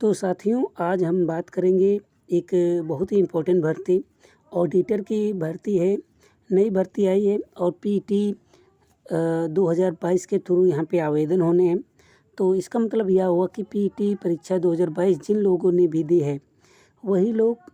तो साथियों, आज हम बात करेंगे एक बहुत ही इम्पोर्टेंट भर्ती, ऑडिटर की भर्ती है। नई भर्ती आई है और पीटी 2022 के थ्रू यहाँ पे आवेदन होने हैं। तो इसका मतलब यह हुआ कि पीटी परीक्षा 2022 जिन लोगों ने भी दी है वही लोग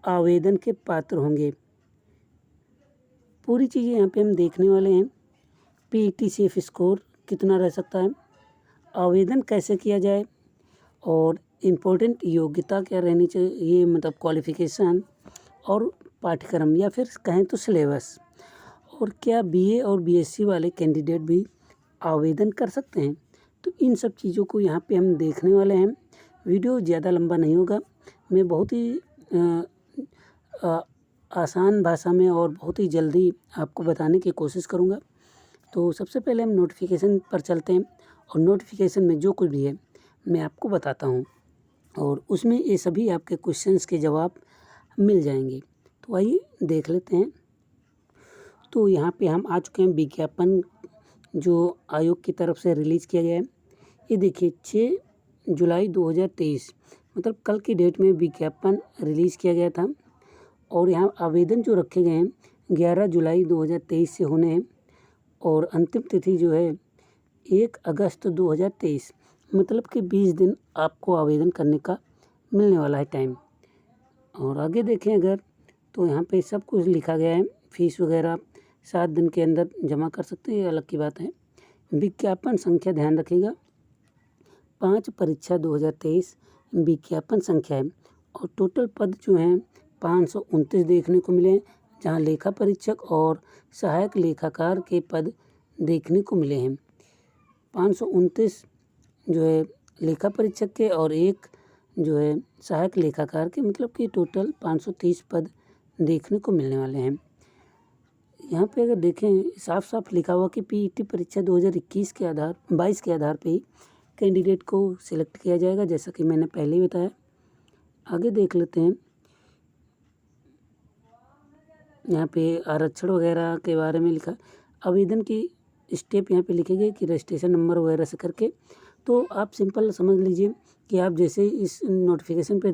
आवेदन के पात्र होंगे। पूरी चीज़ें यहाँ पे हम देखने वाले हैं। पीटी सेफ स्कोर कितना रह सकता है, आवेदन कैसे किया जाए और इम्पोर्टेंट योग्यता क्या रहनी चाहिए, मतलब क्वालिफ़िकेशन और पाठ्यक्रम या फिर कहें तो सिलेबस, और क्या बीए और बीएससी वाले कैंडिडेट भी आवेदन कर सकते हैं। तो इन सब चीज़ों को यहाँ पे हम देखने वाले हैं। वीडियो ज़्यादा लंबा नहीं होगा, मैं बहुत ही आसान भाषा में और बहुत ही जल्दी आपको बताने की कोशिश करूँगा। तो सबसे पहले हम नोटिफिकेशन पर चलते हैं और नोटिफिकेशन में जो कुछ भी है मैं आपको बताता हूँ और उसमें ये सभी आपके क्वेश्चंस के जवाब मिल जाएंगे। तो आइए देख लेते हैं। तो यहाँ पे हम आ चुके हैं विज्ञापन जो आयोग की तरफ से रिलीज़ किया गया है। ये देखिए 6 जुलाई 2023 मतलब कल की डेट में विज्ञापन रिलीज़ किया गया था और यहाँ आवेदन जो रखे गए हैं 11 जुलाई 2023 से होने हैं और अंतिम तिथि जो है 1 अगस्त 2023, मतलब कि 20 दिन आपको आवेदन करने का मिलने वाला है टाइम। और आगे देखें अगर तो यहाँ पे सब कुछ लिखा गया है। फीस वगैरह 7 दिन के अंदर जमा कर सकते हैं, ये अलग की बात है। विज्ञापन संख्या ध्यान रखिएगा, 5 परीक्षा 2023 विज्ञापन संख्या है और टोटल पद जो हैं 529 देखने को मिले हैं, जहाँ लेखा परीक्षक और सहायक लेखाकार के पद देखने को मिले हैं। 529 जो है लेखा परीक्षक के और एक जो है सहायक लेखाकार के, मतलब कि टोटल 530 पद देखने को मिलने वाले हैं। यहाँ पे अगर देखें साफ साफ लिखा हुआ कि पीईटी परीक्षा 2021 के आधार 22 के आधार पे ही कैंडिडेट को सिलेक्ट किया जाएगा, जैसा कि मैंने पहले ही बताया। आगे देख लेते हैं। यहाँ पे आरक्षण वगैरह के बारे में लिखा, आवेदन की स्टेप यहाँ पे लिखे गए कि रजिस्ट्रेशन नंबर वगैरह से करके। तो आप सिंपल समझ लीजिए कि आप जैसे इस नोटिफिकेशन पे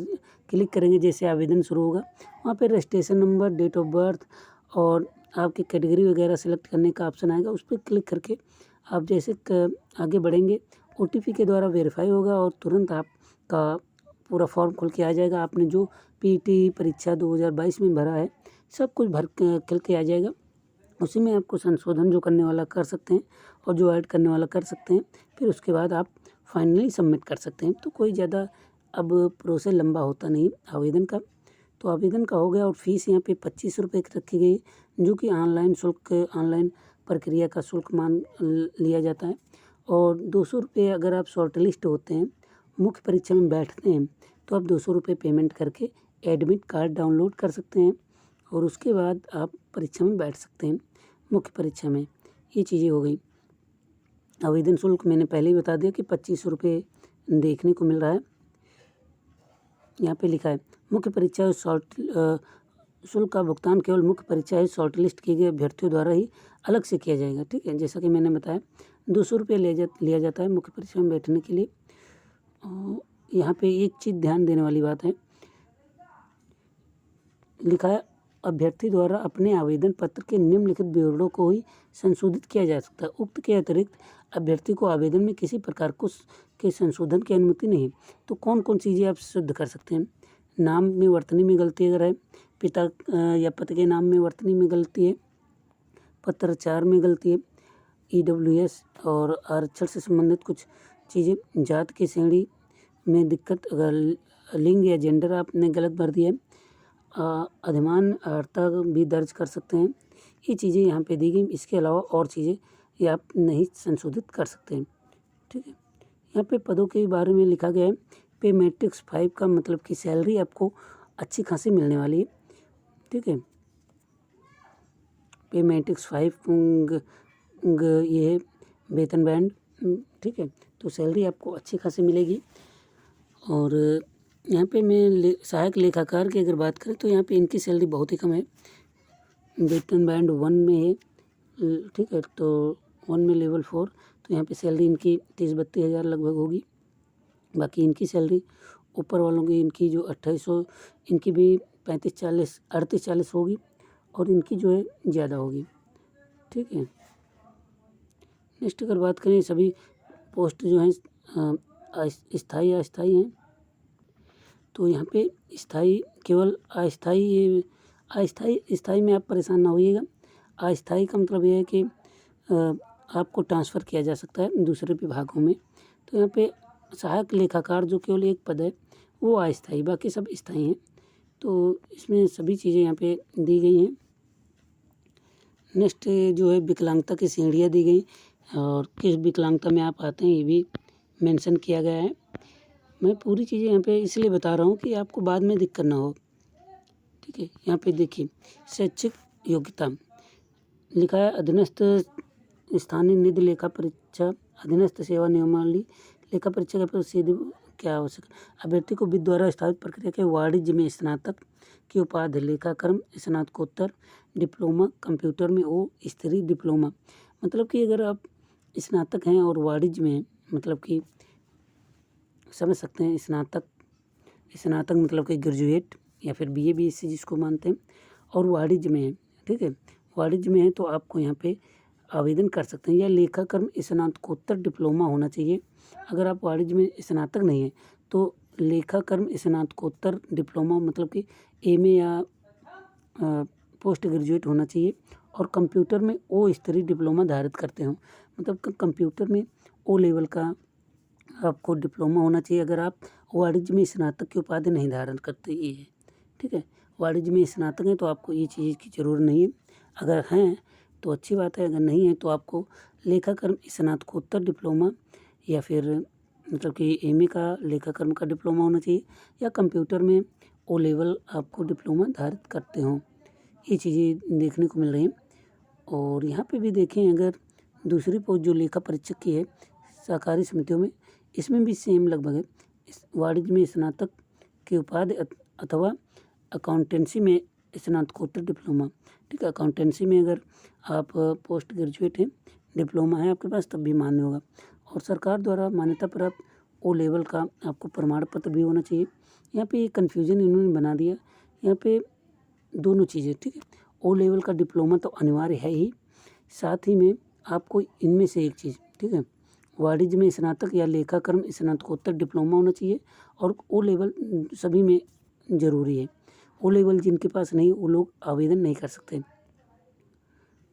क्लिक करेंगे, जैसे आवेदन शुरू होगा वहाँ पे registration number, date of birth और आपकी कैटेगरी वगैरह सेलेक्ट करने का ऑप्शन आएगा। उस पर क्लिक करके आप जैसे आगे बढ़ेंगे ओटीपी के द्वारा वेरीफाई होगा और तुरंत आपका पूरा फॉर्म खुल के आ जाएगा। आपने जो पीटी परीक्षा 2022 में भरा है सब कुछ भर खुल के आ जाएगा। उसी में आपको संशोधन जो करने वाला कर सकते हैं और जो ऐड करने वाला कर सकते हैं। फिर उसके बाद आप फाइनली सबमिट कर सकते हैं। तो कोई ज़्यादा अब प्रोसेस लंबा होता नहीं आवेदन का। तो आवेदन का हो गया और फीस यहाँ पे 25 रुपये रखी गई, जो कि ऑनलाइन प्रक्रिया का शुल्क मान लिया जाता है। और 200 रुपये अगर आप शॉर्ट लिस्ट होते हैं, मुख्य परीक्षा में बैठते हैं, तो आप 200 रुपये पेमेंट करके एडमिट कार्ड डाउनलोड कर सकते हैं और उसके बाद आप परीक्षा में बैठ सकते हैं मुख्य परीक्षा में। ये चीज़ें हो गई। आवेदन शुल्क मैंने पहले ही बता दिया कि 25 रुपये देखने को मिल रहा है। यहाँ पे लिखा है मुख्य परीक्षा शुल्क का भुगतान केवल मुख्य परीक्षा है शॉर्ट लिस्ट किए गए अभ्यर्थियों द्वारा ही अलग से किया जाएगा। ठीक है, जैसा कि मैंने बताया 200 रुपये लिया जाता है मुख्य परीक्षा में बैठने के लिए। यहाँ पे एक चीज़ ध्यान देने वाली बात है, लिखा है अभ्यर्थी द्वारा अपने आवेदन पत्र के निम्नलिखित विवरणों को ही संशोधित किया जा सकता है। उक्त के अतिरिक्त अभ्यर्थी को आवेदन में किसी प्रकार के संशोधन की अनुमति नहीं। तो कौन कौन चीज़ें आप सिद्ध कर सकते हैं? नाम में वर्तनी में गलती अगर है, पिता या पति के नाम में वर्तनी में गलती है, पत्राचार में गलती है, ईडब्ल्यूएस और आरक्षण से संबंधित कुछ चीज़ें, जात की श्रेणी में दिक्कत, अगर लिंग या जेंडर आपने गलत भर दिया है, अधिमान अर्हता भी दर्ज कर सकते हैं। ये चीज़ें यहाँ पे दी गई। इसके अलावा और चीज़ें ये आप नहीं संशोधित कर सकते हैं। ठीक है, यहाँ पे पदों के बारे में लिखा गया है पे मैट्रिक्स 5 का मतलब कि सैलरी आपको अच्छी खासी मिलने वाली है। ठीक है, पे मैट्रिक्स 5 ये है वेतन बैंड। ठीक है, तो सैलरी आपको अच्छी खासी मिलेगी। और यहाँ पे मैं सहायक लेखाकार की अगर बात करें तो यहाँ पे इनकी सैलरी बहुत ही कम है, वेतन बैंड 1 में है। ठीक है, तो 1 में लेवल 4, तो यहाँ पे सैलरी इनकी 30-32 हज़ार लगभग होगी। बाकी इनकी सैलरी ऊपर वालों की, इनकी जो 2800, इनकी भी 35-40 38-40 होगी और इनकी जो है ज़्यादा होगी। ठीक है, नेक्स्ट अगर बात करें सभी पोस्ट जो हैं स्थायी अस्थायी हैं, तो यहाँ पे स्थायी केवल स्थायी में आप परेशान ना होइएगा। अस्थायी का मतलब ये है कि आपको ट्रांसफ़र किया जा सकता है दूसरे विभागों में। तो यहाँ पे सहायक लेखाकार जो केवल एक पद है वो अस्थायी, बाकी सब स्थायी हैं। तो इसमें सभी चीज़ें यहाँ पे दी गई हैं। नेक्स्ट जो है विकलांगता की श्रेणियाँ दी गई और किस विकलांगता में आप आते हैं ये भी मेंशन किया गया है। मैं पूरी चीज़ें यहाँ पे इसलिए बता रहा हूँ कि आपको बाद में दिक्कत ना हो। ठीक है, यहाँ पे देखिए शैक्षिक योग्यता लिखा है, अधीनस्थ स्थानीय निधि लेखा परीक्षा, अधीनस्थ सेवा नियमावली लेखा परीक्षा का प्रसिद्ध क्या आवश्यक अभ्यर्थी को विधि द्वारा स्थापित प्रक्रिया के वाणिज्य में स्नातक की उपाधि, लेखाकर्म स्नातकोत्तर डिप्लोमा, कंप्यूटर में ओ स्तरीय डिप्लोमा। मतलब कि अगर आप स्नातक हैं और वाणिज्य में हैं, मतलब कि समझ सकते हैं स्नातक मतलब कि ग्रेजुएट या फिर BA BSc जिसको मानते हैं, और वाणिज्य में है। ठीक है, वाणिज्य में है तो आपको यहाँ पे आवेदन कर सकते हैं। या लेखाकर्म स्नातकोत्तर डिप्लोमा होना चाहिए। अगर आप वाणिज्य में स्नातक नहीं है तो लेखाकर्म स्नातकोत्तर डिप्लोमा मतलब कि MA या पोस्ट ग्रेजुएट होना चाहिए। और कंप्यूटर में O स्तरीय डिप्लोमा धारित करते हो, मतलब कंप्यूटर में O लेवल का आपको डिप्लोमा होना चाहिए अगर आप वाणिज्य में स्नातक की उपाधि नहीं धारण करते ये है। ठीक है, वाणिज्य में स्नातक हैं तो आपको ये चीज़ की ज़रूरत नहीं है। अगर हैं तो अच्छी बात है, अगर नहीं है तो आपको लेखाकर्म स्नातकोत्तर डिप्लोमा या फिर मतलब कि MA का लेखाकर्म का डिप्लोमा होना चाहिए, या कंप्यूटर में O लेवल आपको डिप्लोमा धारित करते हों। ये चीज़ें देखने को मिल रही हैं। और यहाँ पे भी देखें, अगर दूसरी पोस्ट जो लेखा परीक्षक की है सहकारी समितियों में, इसमें भी सेम लगभग है। इस वाणिज्य में स्नातक की उपाधि अथवा अकाउंटेंसी में स्नातकोत्तर डिप्लोमा। ठीक है, अकाउंटेंसी में अगर आप पोस्ट ग्रेजुएट हैं, डिप्लोमा है आपके पास, तब भी मान्य होगा। और सरकार द्वारा मान्यता प्राप्त O लेवल का आपको प्रमाण पत्र भी होना चाहिए। यहाँ पे कन्फ्यूजन इन्होंने बना दिया, यहाँ पे दोनों चीज़ें। ठीक है, O लेवल का डिप्लोमा तो अनिवार्य है ही, साथ ही में आपको इनमें से एक चीज़, ठीक है, वाणिज्य में स्नातक या लेखाकर्म स्नातकोत्तर डिप्लोमा होना चाहिए। और O लेवल सभी में ज़रूरी है। O लेवल जिनके पास नहीं वो लोग आवेदन नहीं कर सकते।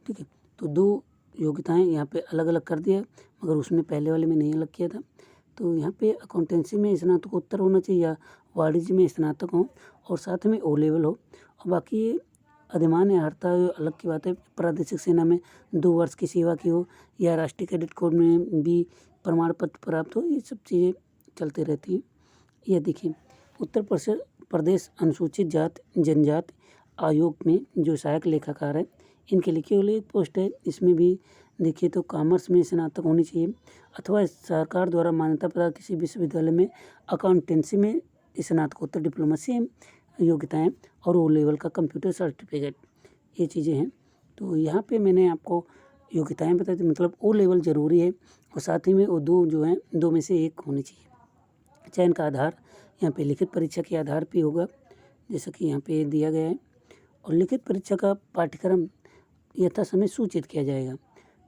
ठीक है, तो 2 योग्यताएं यहाँ पे अलग अलग कर दिया, मगर उसमें पहले वाले में नहीं अलग किया था। तो यहाँ पे अकाउंटेंसी में स्नातकोत्तर होना चाहिए या वाणिज्य में स्नातक हो और साथ में O लेवल हो। और बाकी ये अधिमान्य अर्हता अलग की बात है। प्रादेशिक सेना में 2 वर्ष की सेवा की हो या राष्ट्रीय कैडेट कोर में भी प्रमाण पत्र प्राप्त हो, ये सब चीज़ें चलती रहती हैं। यह देखिए उत्तर प्रदेश अनुसूचित जाति जनजाति आयोग में जो सहायक लेखाकार है, इनके लिए केवल एक पोस्ट है। इसमें भी देखिए तो कॉमर्स में स्नातक होनी चाहिए अथवा सरकार द्वारा मान्यता प्राप्त किसी विश्वविद्यालय में अकाउंटेंसी में स्नातकोत्तर डिप्लोमा सेम योग्यताएं और O लेवल का कंप्यूटर सर्टिफिकेट, ये चीज़ें हैं। तो यहाँ पे मैंने आपको योग्यताएं बताई थी, मतलब O लेवल ज़रूरी है और साथ ही में वो 2 जो हैं 2 में से एक होनी चाहिए। चयन का आधार यहाँ पे लिखित परीक्षा के आधार पे होगा, जैसा कि यहाँ पे दिया गया है। और लिखित परीक्षा का पाठ्यक्रम यथा समय सूचित किया जाएगा,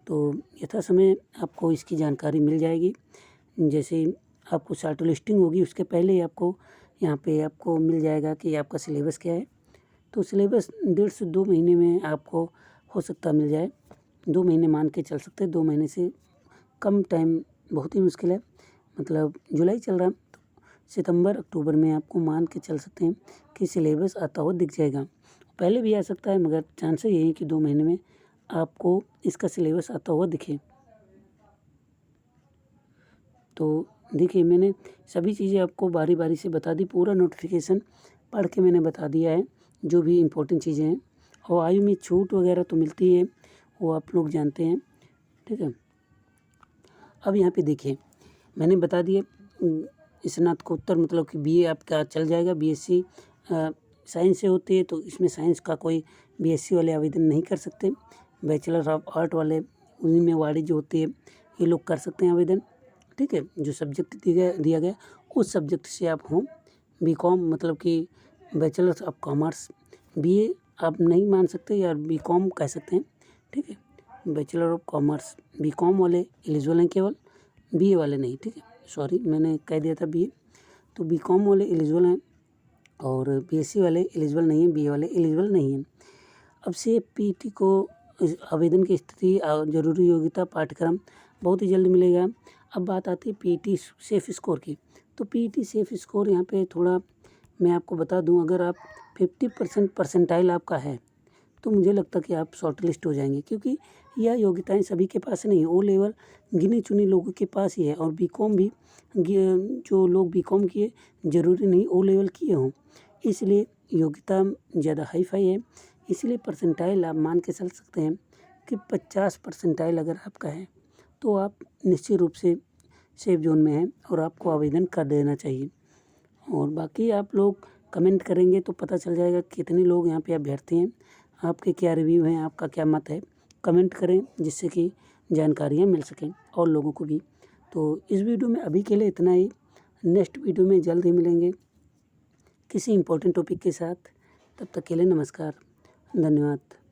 तो यथा समय आपको इसकी जानकारी मिल जाएगी। जैसे आपको शॉर्ट लिस्टिंग होगी उसके पहले ही आपको यहाँ पे आपको मिल जाएगा कि आपका सिलेबस क्या है। तो सिलेबस 1.5 से 2 महीने में आपको हो सकता मिल जाए। 2 महीने मान के चल सकते हैं, 2 महीने से कम टाइम बहुत ही मुश्किल है। मतलब जुलाई चल रहा, तो सितंबर अक्टूबर में आपको मान के चल सकते हैं कि सिलेबस आता हुआ दिख जाएगा। पहले भी आ सकता है, मगर चांसेस यही है कि 2 महीने में आपको इसका सिलेबस आता हुआ दिखे। तो देखिए मैंने सभी चीज़ें आपको बारी बारी से बता दी, पूरा नोटिफिकेशन पढ़ के मैंने बता दिया है जो भी इम्पोर्टेंट चीज़ें हैं। और आयु में छूट वगैरह तो मिलती है, वो आप लोग जानते हैं। ठीक है, अब यहाँ पे देखिए मैंने बता दिया स्नातकोत्तर मतलब कि BA आपका चल जाएगा। BSc साइंस से होती है तो इसमें साइंस का कोई BSc वाले आवेदन नहीं कर सकते। बैचलर ऑफ आर्ट वाले, उन्हीं में वाणिज्य होती है, ये लोग कर सकते हैं आवेदन। ठीक है, जो सब्जेक्ट दिया गया उस सब्जेक्ट से आप हों। बीकॉम मतलब कि बैचलर्स ऑफ कॉमर्स, बीए आप नहीं मान सकते या बीकॉम कह सकते हैं, ठीक है। बैचलर ऑफ कॉमर्स बीकॉम वाले एलिजिबल हैं केवल, बीए वाले नहीं, ठीक है। सॉरी मैंने कह दिया था बीए, तो बीकॉम वाले एलिजिबल हैं और बीएससी वाले एलिजिबल नहीं हैं, बीए वाले एलिजिबल नहीं हैं। अब से पीटी को आवेदन की स्थिति जरूरी योग्यता पाठ्यक्रम बहुत ही जल्द मिलेगा। अब बात आती है पीटी सेफ स्कोर की, तो पीटी सेफ स्कोर यहाँ पे थोड़ा मैं आपको बता दूं, अगर आप 50% परसेंटाइल आपका है तो मुझे लगता है कि आप शॉर्ट लिस्ट हो जाएंगे, क्योंकि यह योग्यताएं सभी के पास नहीं है। ओ लेवल गिने चुने लोगों के पास ही है, और बीकॉम भी जो लोग बीकॉम किए ज़रूरी नहीं ओ लेवल किए हों, इसलिए योग्यता ज़्यादा हाई फाई है। इसलिए परसेंटाइल आप मान के चल सकते हैं कि 50 परसेंटाइल अगर आपका है तो आप निश्चित रूप से सेफ जोन में हैं और आपको आवेदन कर देना चाहिए। और बाकी आप लोग कमेंट करेंगे तो पता चल जाएगा कितने लोग यहाँ पे अभ्यर्थी हैं, आपके क्या रिव्यू हैं, आपका क्या मत है। कमेंट करें जिससे कि जानकारियाँ मिल सकें और लोगों को भी। तो इस वीडियो में अभी के लिए इतना ही। नेक्स्ट वीडियो में जल्द ही मिलेंगे किसी इम्पोर्टेंट टॉपिक के साथ। तब तक के लिए नमस्कार, धन्यवाद।